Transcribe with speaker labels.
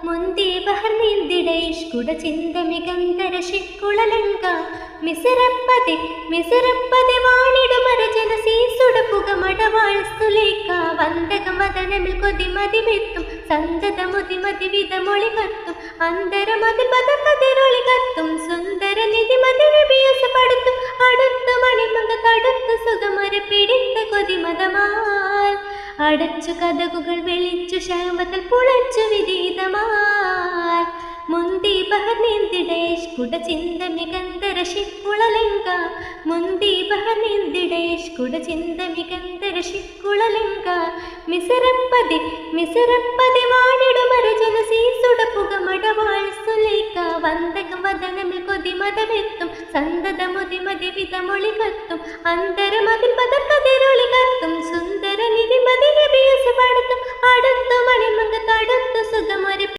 Speaker 1: മുന്തി ബഹർ നീന്തിടേഷ് കുട ചിന്ത മികന്തര ശിക്കുളലങ്ക മിസിറപ്പതി വാണിടുമരജന സീസുട പുകമടവാൾ സുലേഖ വന്ദക മദനമിൽ കൊതിമതി വെത്തും സന്തത മുതിമതി വിധമൊളി കത്തും അന്തരമതി പദകതിരൊളി കത്തും സുന്ദര നിധി മതി വിഭ്യാസപ്പെടുത്തും അടുത്ത മണിമക തടുത്ത് സുഖമര പിടിത്ത കൊതിമതമാൽ അടച്ചു കഥകുകൾ വെളിച്ചു ശമതൽ പുളച്ചു വിദീതമാൽ മുന്തി ബഹർ നീന്തിടേഷ് കുട ചിന്ത മികന്തര ശിക്കുളലങ്ക മുന്തി ബഹർ നീന്തിടേഷ് കുട ചിന്ത മികന്തര ശിക്കുളലങ്ക മിസിറപ്പതി വാണിടുമരജന സീസുട പുകമടവാൾ സുലേഖ വന്ദക വദനമിൽ കൊതിമതമെത്തും സന്തത മുതിമതി വിധമൊളി കത്തും അന്തരമതിൽ പദക്കതിരൊളി കത്തും സുന്ദര നിധി മതി വിഭ്യാസപ്പെടുത്തും അടുത്തു മണിമങ്ക തടുത്തു സുഖമൊരു